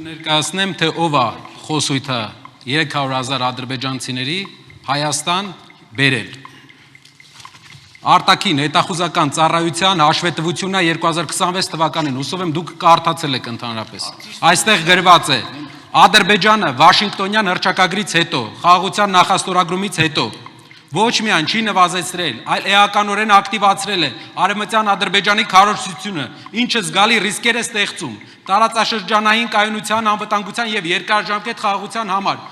Ներկայացնեմ, թե ով է խոսույթը 300,000 ադրբեջանցիների Հայաստան բերել։ Արտաքին հետախուզական ծառայության հաշվետվությունն է 2026 թվականին, հուսով եմ դուք կարդացել եք ընդհանրապես։ Այստեղ գրված է. Ադրբեջանը Վաշինգտոնյան հռչակագրից հետո, խաղաղության նախաստորագրումից հետո ոչ միայն չի նվազեցրել, այլ էականորեն ակտիվացրել է Արևմտյան Ադրբեջանի քարոզությունը, ինչը զգալի ռիսկեր է ստեղծում տարածաշրջանային կայունության, անվտանգության եւ երկարաժամկետ խաղաղության համար։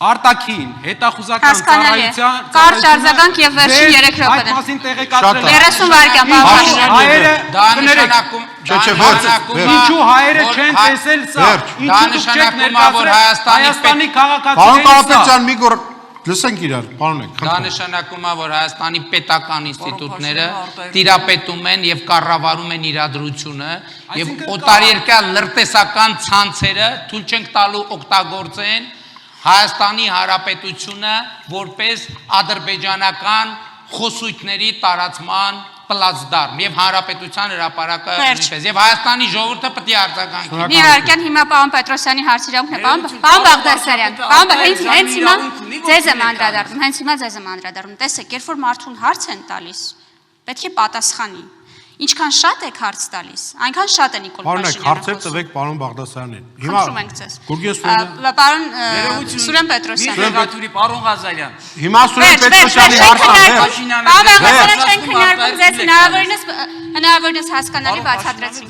Արտաքին հետախուզական ծառայության կարճ արձագանք եւ վերջին 3 րոպե։ Այդ մասին տեղեկացրել 30 վայրկյան բավական։ հայերը դա նշանակում ինչու հայերը չեն տեսել սա, ինչու դուք չեք ներկայացրել Հայաստանի Պարոն Կարապետյան, մի քաղաքացիները։ լսենք իրար, պարոնեք։ Դա նշանակում է, որ Հայաստանի պետական ինստիտուտները տիրապետում են եւ կառավարում են իրադրությունը եւ օտարերկրյա լրտեսական ցանցերը թույլ չենք տալու օգտագործեն Հայաստանի Հանրապետությունը որպես ադրբեջանական խոսույթների տարածման պլացդարմ եւ հանրապետության հրապարակը նույնպես եւ Հայաստանի ժողովուրդը պետք է արձագանքի։ Մի վայրկյան հիմա պարոն Պետրոսյանի հարցիրավունքն է, պարոն Բաղդասարյան, հենց հիմա ձեզ եմ անդրադառնում, տեսեք, երբ որ մարդուն հարց են տալիս, պետք է պատասխանի։ Ինչքան շատ եք հարց տալիս, այնքան շատ է Նիկոլ Փաշինյանը։ Պարոնեք, հարցեր տվեք պարոն Բաղդասարյանին։ Խնդրում ենք ձեզ։ Գուրգեն Պարոն Սուրեն Պետրոսյան։ Պարոն Ղազարյան։ Հիմա Սուրեն Պետրոսյանի հարցը։ Պարոն Բաղդասարյան, չենք քննարկում ձեզ հնարավորինս հասկանալի բացատրեցին։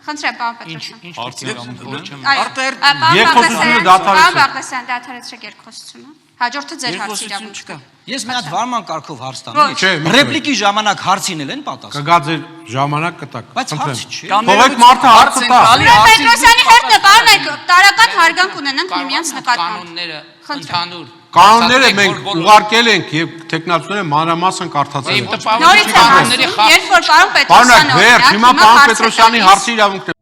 Խնդրեմ, պարոն Պետրոսյան։ Պարոն Բաղդասարյան, դադարեցրեք երկխոսությունը։ Հաջորդը ձեր հարցի իրավունքը։ Ես մի հատ վարման կարգով հարց տամ։ Ռեպլիկի ժամանակ հարցին են պատասխան։ Կգա ձեր ժամանակ կտակ։ Բայց հարց չի։ Թողեք մարդը հարցը տա։ Պետրոսյանի հետ նկարն տարական հարգանք ունենանք միմյանց նկատմամբ։ Ընդհանուր Կանոնները մենք ուղարկել ենք եւ տեխնացուները մանրամասն կարդացել են։ Նորից եմ ասում, երբ որ պարոն Պետրոսյանը Պարոնեք, վերջ, հիմա պարոն Պետրոսյանի հարցի իրավունքն